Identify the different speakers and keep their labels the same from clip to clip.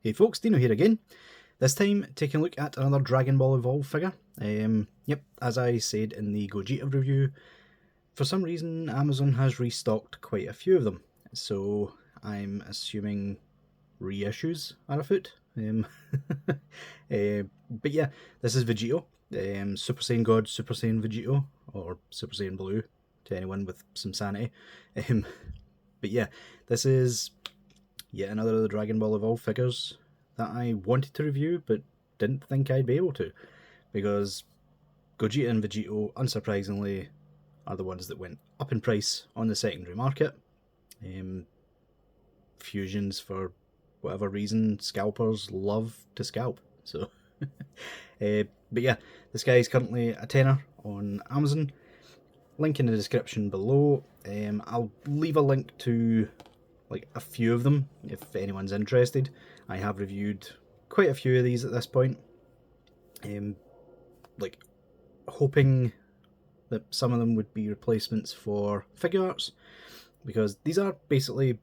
Speaker 1: Hey folks, Dino here again. This time taking a look at another Dragon Ball Evolved figure. Yep, as I said in the Vegito review, for some reason Amazon has restocked quite a few of them. So I'm assuming reissues are afoot. But yeah, this is Vegito, Super Saiyan God, Super Saiyan Vegito, or Super Saiyan Blue to anyone with some sanity. But yeah, this is yet another of the Dragon Ball Evolved figures that I wanted to review but didn't think I'd be able to, because Gogeta and Vegito, unsurprisingly, are the ones that went up in price on the secondary market. Fusions, for whatever reason, scalpers love to scalp. So, but yeah, this guy is currently a tenner on Amazon. Link in the description below. I'll leave a link to like a few of them if anyone's interested. I have reviewed quite a few of these at this point, like hoping that some of them would be replacements for figure arts, because these are basically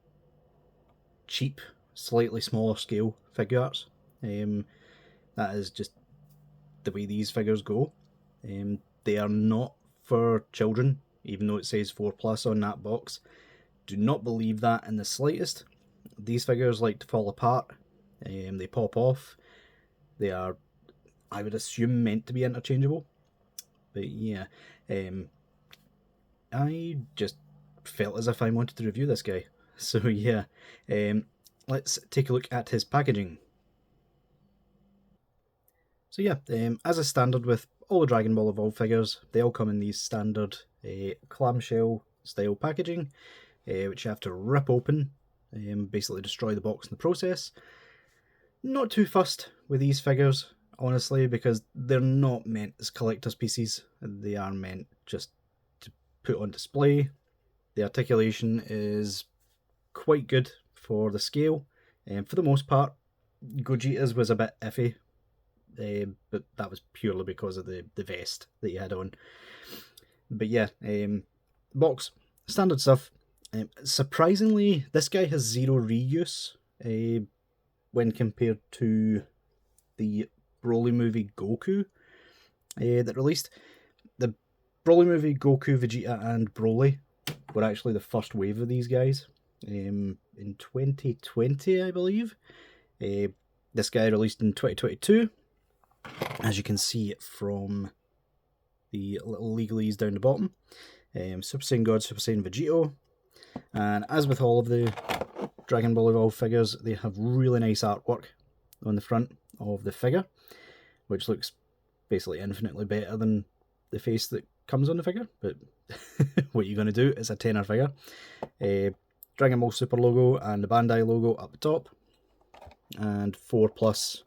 Speaker 1: cheap, slightly smaller scale figure arts. That is just the way these figures go. They are not for children, even though it says 4+ on that box. Do not believe that in the slightest. These figures like to fall apart. They pop off. They are, I would assume, meant to be interchangeable. But yeah, I just felt as if I wanted to review this guy. So yeah, let's take a look at his packaging. So yeah, as a standard with all the Dragon Ball Evolved figures, they all come in these standard clamshell style packaging, which you have to rip open, basically destroy the box in the process. Not too fussed with these figures, honestly, because they're not meant as collector's pieces. They are meant just to put on display. The articulation is quite good for the scale. For the most part, Gogeta's was a bit iffy, but that was purely because of the vest that you had on. But yeah, box, standard stuff. Surprisingly, this guy has zero reuse when compared to the Broly movie Goku that released. The Broly movie Goku, Vegeta, and Broly were actually the first wave of these guys in 2020, I believe. This guy released in 2022, as you can see from the little legalese down the bottom. Super Saiyan God, Super Saiyan Vegito. And as with all of the Dragon Ball Evolved figures, they have really nice artwork on the front of the figure, which looks basically infinitely better than the face that comes on the figure. But what you're going to do is a tenner figure. Dragon Ball Super logo and the Bandai logo up the top, and 4+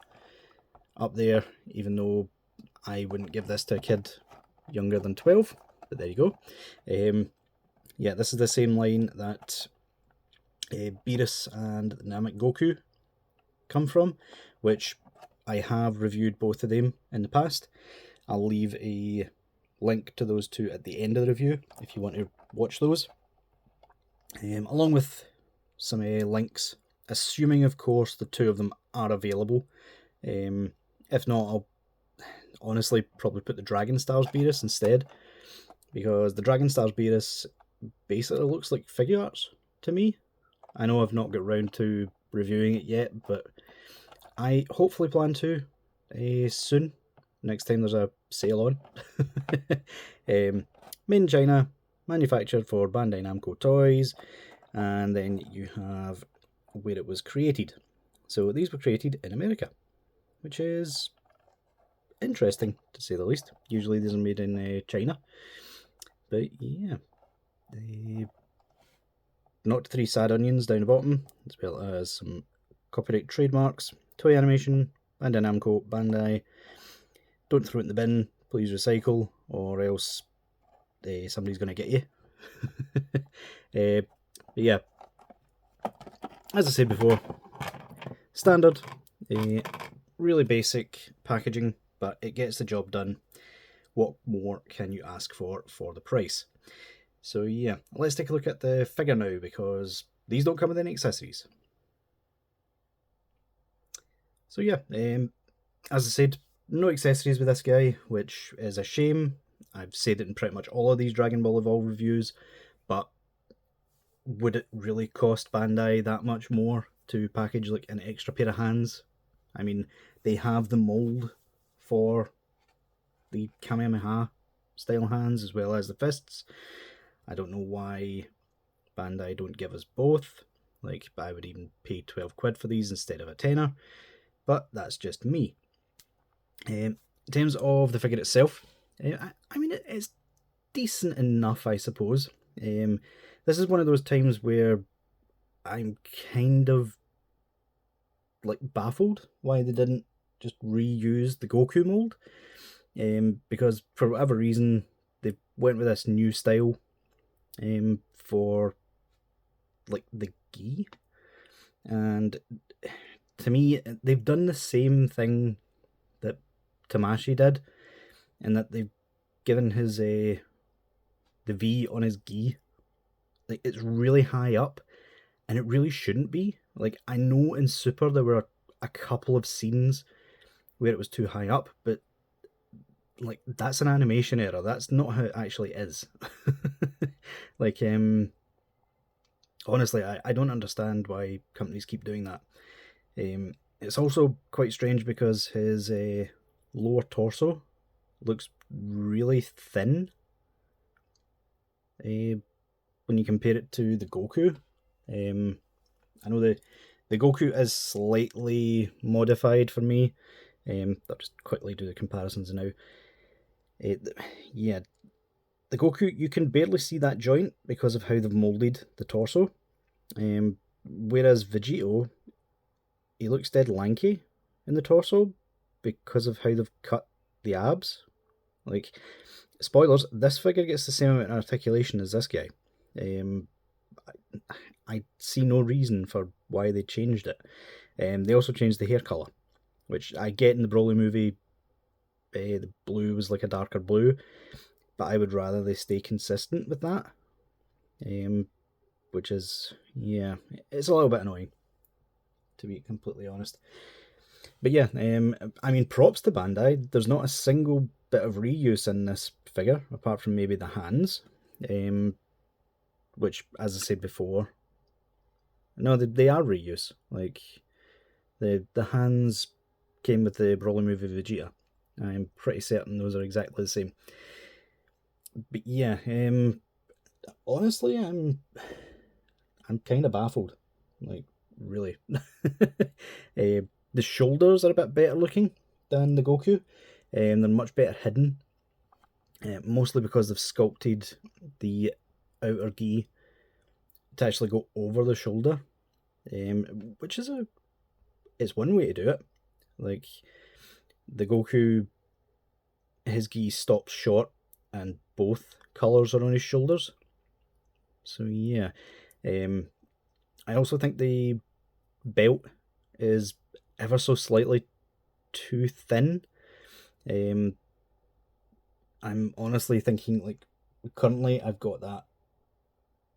Speaker 1: up there, even though I wouldn't give this to a kid younger than 12, but there you go. Yeah, this is the same line that Beerus and Namek Goku come from, which I have reviewed both of them in the past. I'll leave a link to those two at the end of the review if you want to watch those, along with some links, assuming of course the two of them are available. If not, I'll honestly probably put the Dragon Stars Beerus instead, because the Dragon Stars Beerus basically looks like figure arts to me. I know I've not got round to reviewing it yet, but I hopefully plan to soon, next time there's a sale on. Made in China, manufactured for Bandai Namco Toys, and then you have where it was created. So these were created in America, which is interesting to say the least. Usually these are made in China. But yeah, not 3 sad onions down the bottom, as well as some copyright trademarks, toy animation, Bandai Namco, Bandai. Don't throw it in the bin, please recycle, or else somebody's going to get you. But yeah, as I said before, standard, really basic packaging, but it gets the job done. What more can you ask for the price? So yeah, let's take a look at the figure now, because these don't come with any accessories. So yeah, as I said, no accessories with this guy, which is a shame. I've said it in pretty much all of these Dragon Ball Evolve reviews, but would it really cost Bandai that much more to package like an extra pair of hands? I mean, they have the mold for the Kamehameha style hands as well as the fists. I don't know why Bandai don't give us both. Like, I would even pay 12 quid for these instead of a tenner, but that's just me. In terms of the figure itself, I mean, it's decent enough, I suppose. This is one of those times where I'm kind of like baffled why they didn't just reuse the Goku mold, because for whatever reason they went with this new style for like the gi, and to me they've done the same thing that Tamashi did, in that they've given his the V on his gi, like, it's really high up, and it really shouldn't be. Like, I know in Super there were a couple of scenes where it was too high up, but like, that's an animation error. That's not how it actually is. Like, honestly, I don't understand why companies keep doing that. It's also quite strange because his lower torso looks really thin when you compare it to the Goku. I know the Goku is slightly modified for me. I'll just quickly do the comparisons now. Yeah, the Goku, you can barely see that joint because of how they've moulded the torso. Whereas Vegito, he looks dead lanky in the torso because of how they've cut the abs. Like, spoilers, this figure gets the same amount of articulation as this guy. I see no reason for why they changed it. They also changed the hair colour, which I get in the Broly movie. The blue was like a darker blue, but I would rather they stay consistent with that. Which is, yeah, it's a little bit annoying, to be completely honest. But yeah, I mean, props to Bandai. There's not a single bit of reuse in this figure, apart from maybe the hands, which, as I said before, no, they are reuse. Like, the hands came with the Broly movie Vegeta. I'm pretty certain those are exactly the same. But yeah, honestly, I'm kind of baffled. Like, really. The shoulders are a bit better looking than the Goku. They're much better hidden. Mostly because they've sculpted the outer gi to actually go over the shoulder. Which is it's one way to do it. Like, the Goku, his gi stops short and both colours are on his shoulders. So yeah. I also think the belt is ever so slightly too thin. I'm honestly thinking, like, currently I've got that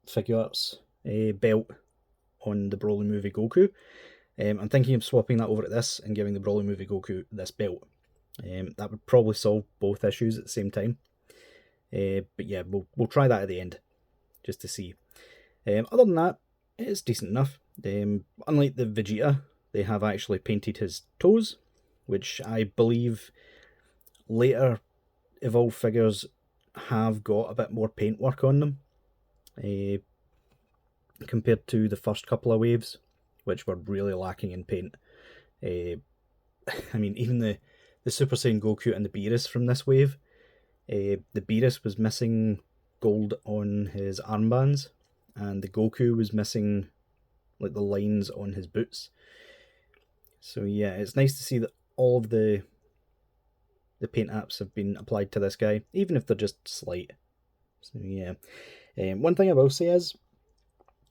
Speaker 1: figure arts belt on the Broly movie Goku. I'm thinking of swapping that over to this and giving the Broly movie Goku this belt. That would probably solve both issues at the same time. But yeah, we'll try that at the end, just to see. Other than that, it's decent enough. Unlike the Vegeta, they have actually painted his toes, which I believe later Evolve figures have got a bit more paintwork on them, compared to the first couple of waves, which were really lacking in paint. I mean, even the Super Saiyan Goku and the Beerus from this wave, the Beerus was missing gold on his armbands, and the Goku was missing, like, the lines on his boots. So yeah, it's nice to see that all of the paint apps have been applied to this guy, even if they're just slight. So yeah. One thing I will say is,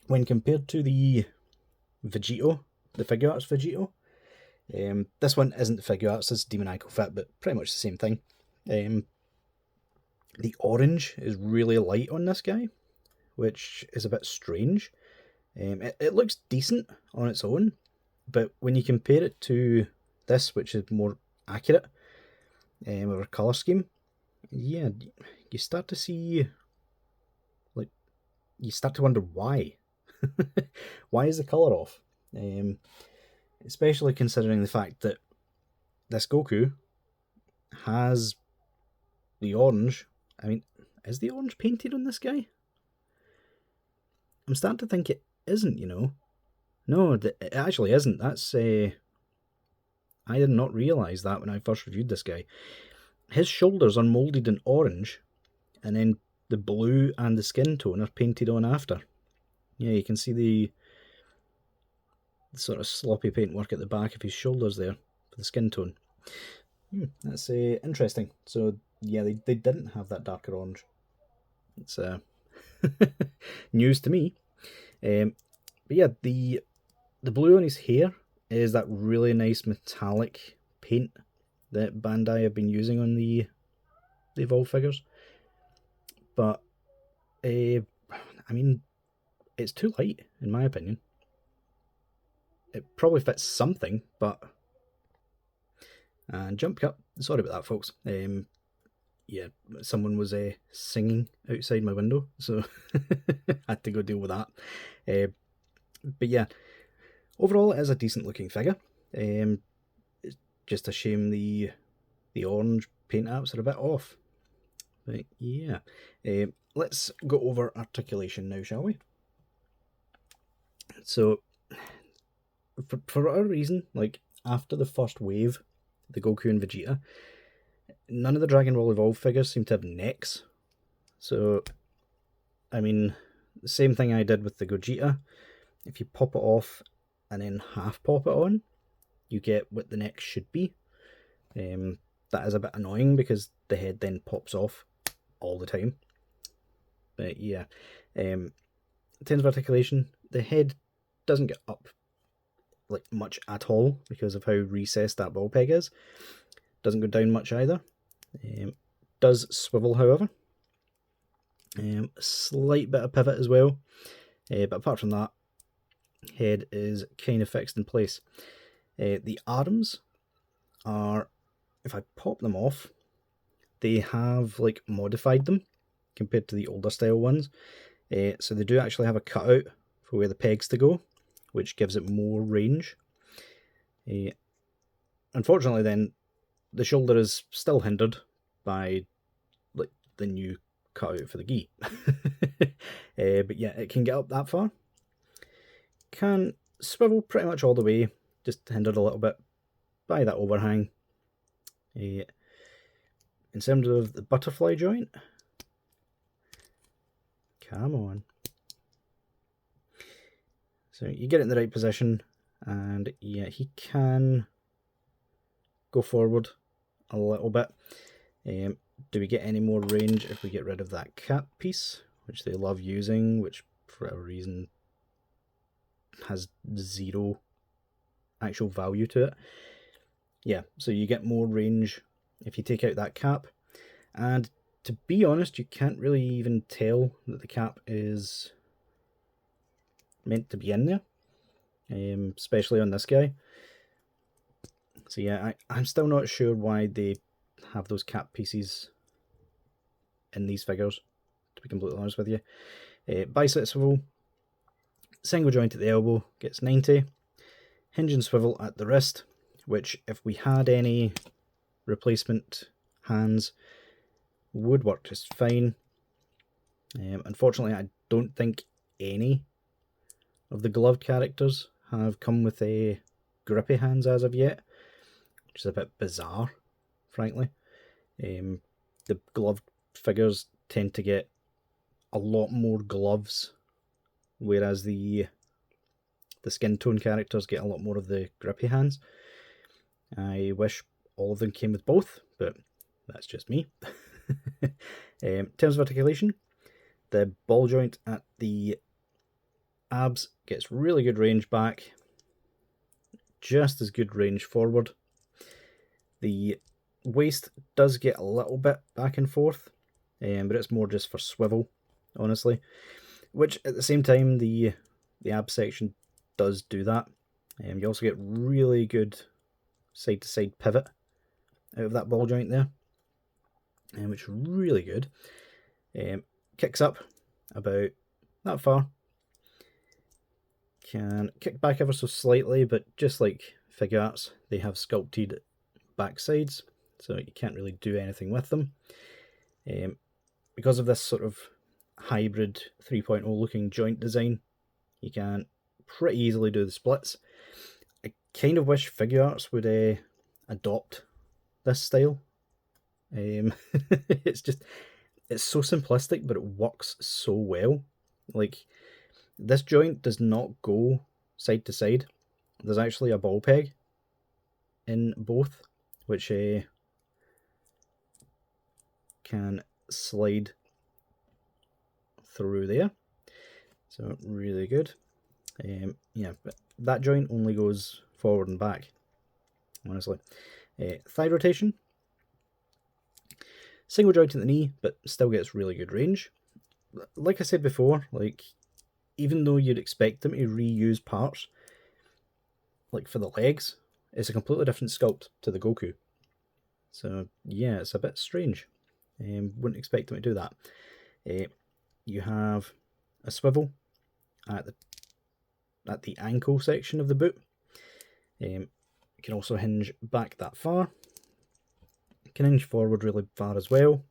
Speaker 1: when compared to the Vegito, the figure arts Vegito, this one isn't the figure arts, it's Demon Ico Fit, but pretty much the same thing. The orange is really light on this guy, which is a bit strange. It looks decent on its own, but when you compare it to this, which is more accurate with our colour scheme, yeah, you start to see, like, you start to wonder why. Why is the colour off? Especially considering the fact that this Goku has the orange. I mean, is the orange painted on this guy? I'm starting to think it isn't, you know. No, it actually isn't. That's I did not realise that when I first reviewed this guy. His shoulders are moulded in orange, and then the blue and the skin tone are painted on after. Yeah, you can see the sort of sloppy paintwork at the back of his shoulders there for the skin tone. That's interesting. So yeah, they didn't have that darker orange. It's news to me. But yeah, the blue on his hair is that really nice metallic paint that Bandai have been using on the Evolved figures. But I mean, it's too light in my opinion. It probably fits something, but and jump cut. Sorry about that, folks. Yeah, someone was singing outside my window, so had to go deal with that. But yeah, overall it is a decent looking figure. It's just a shame the orange paint apps are a bit off. But yeah, let's go over articulation now, shall we? So, for whatever reason, like after the first wave, the Goku and Vegeta, none of the Dragon Ball Evolved figures seem to have necks. So, I mean, the same thing I did with the Gogeta. If you pop it off and then half pop it on, you get what the neck should be. That is a bit annoying because the head then pops off all the time. But yeah, in terms of articulation, the head doesn't get up like much at all because of how recessed that ball peg is. Doesn't go down much either. Does swivel, however. Slight bit of pivot as well, but apart from that, head is kind of fixed in place. The arms are, if I pop them off, they have like modified them compared to the older style ones. So they do actually have a cutout for where the pegs to go, which gives it more range. Unfortunately then, the shoulder is still hindered by like the new cutout for the gi. But yeah, it can get up that far. Can swivel pretty much all the way, just hindered a little bit by that overhang. In terms of the butterfly joint, come on. So you get it in the right position, and yeah, he can go forward a little bit. Do we get any more range if we get rid of that cap piece, which they love using, which for whatever reason has zero actual value to it? Yeah, so you get more range if you take out that cap, and to be honest, you can't really even tell that the cap is meant to be in there, especially on this guy. So yeah, I'm still not sure why they have those cap pieces in these figures, to be completely honest with you. Bicep swivel, single joint at the elbow gets 90, hinge and swivel at the wrist, which if we had any replacement hands would work just fine. Unfortunately, I don't think any of the gloved characters have come with grippy hands as of yet, which is a bit bizarre, frankly. The gloved figures tend to get a lot more gloves, whereas the skin tone characters get a lot more of the grippy hands. I wish all of them came with both, but that's just me. In terms of articulation, the ball joint at the abs gets really good range back, just as good range forward. The waist does get a little bit back and forth, but it's more just for swivel, honestly. Which at the same time, the ab section does do that. You also get really good side to side pivot out of that ball joint there, which is really good. Kicks up about that far. Can kick back ever so slightly, but just like figure arts, they have sculpted back sides, so you can't really do anything with them. Because of this sort of hybrid 3.0 looking joint design, you can pretty easily do the splits. I kind of wish figure arts would adopt this style. It's so simplistic, but it works so well. Like, this joint does not go side to side. There's actually a ball peg in both, which can slide through there. So really good. Yeah, but that joint only goes forward and back, honestly. Thigh rotation. Single joint at the knee, but still gets really good range. Like I said before, like, even though you'd expect them to reuse parts, like for the legs, it's a completely different sculpt to the Goku. So yeah, it's a bit strange. Wouldn't expect them to do that. You have a swivel at the ankle section of the boot. You can also hinge back that far. You can hinge forward really far as well.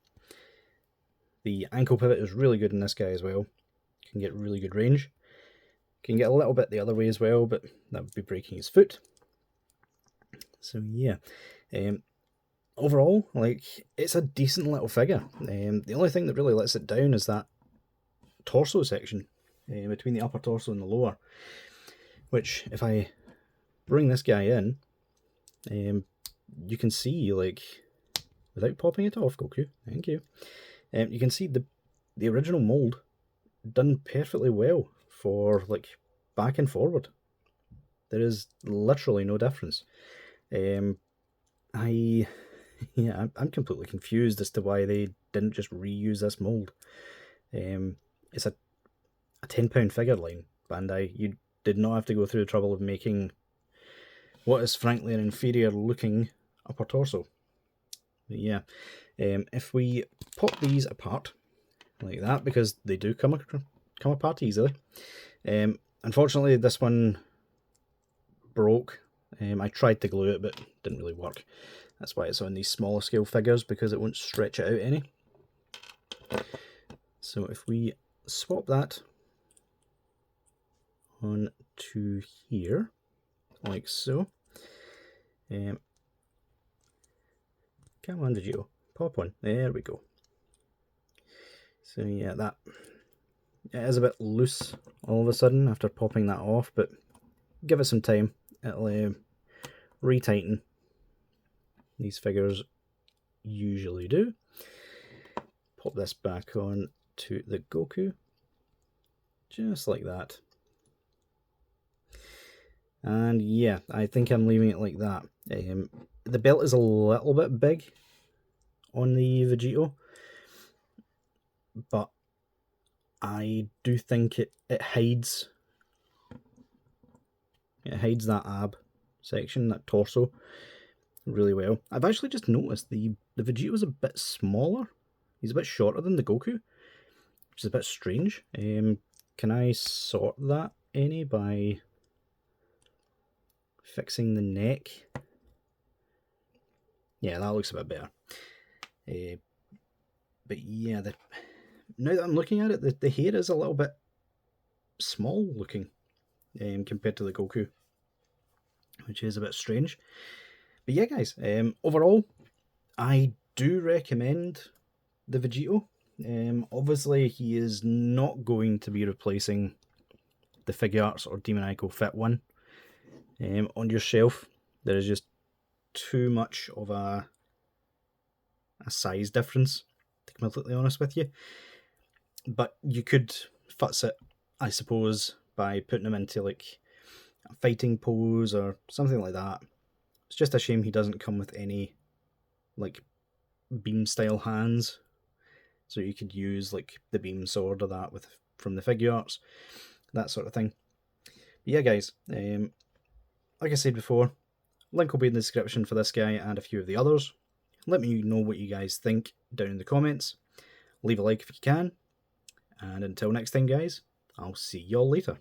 Speaker 1: The ankle pivot is really good in this guy as well. You can get really good range. You can get a little bit the other way as well, but that would be breaking his foot. So yeah, overall, like, it's a decent little figure. The only thing that really lets it down is that torso section, between the upper torso and the lower, which, if I bring this guy in, you can see, like, without popping it off, Goku, thank you, you can see the original mold done perfectly well for, like, back and forward. There is literally no difference. I'm completely confused as to why they didn't just reuse this mold. It's a £10 figure line, Bandai. You did not have to go through the trouble of making what is frankly an inferior looking upper torso. But yeah, if we pop these apart like that, because they do come apart easily. Unfortunately, this one broke. I tried to glue it, but it didn't really work. That's why it's on these smaller scale figures, because it won't stretch it out any. So if we swap that on to here, like so. Come on, Vegito, pop one. There we go. So yeah, that it is a bit loose all of a sudden after popping that off, but give it some time. It'll retighten. These figures usually do. Pop this back on to the Goku, just like that. And yeah, I think I'm leaving it like that. The belt is a little bit big on the Vegito, but I do think it hides that ab section, that torso, really well. I've actually just noticed the Vegito's a bit smaller. He's a bit shorter than the Goku, which is a bit strange. Can I sort that any by fixing the neck? Yeah, that looks a bit better. But yeah, now that I'm looking at it, the hair is a little bit small looking compared to the Goku, which is a bit strange. But yeah, guys, overall, I do recommend the Vegito. Obviously, he is not going to be replacing the Figure Arts or Demoniacal Fit 1 on your shelf. There is just too much of a size difference, to be completely honest with you. But you could futz it, I suppose, by putting him into like a fighting pose or something like that. It's just a shame he doesn't come with any like beam style hands, so you could use like the beam sword or that from the Figure Arts, that sort of thing. But yeah, guys, like I said before, Link will be in the description for this guy and a few of the others. Let me know what you guys think down in the comments. Leave a like if you can. And until next time, guys, I'll see y'all later.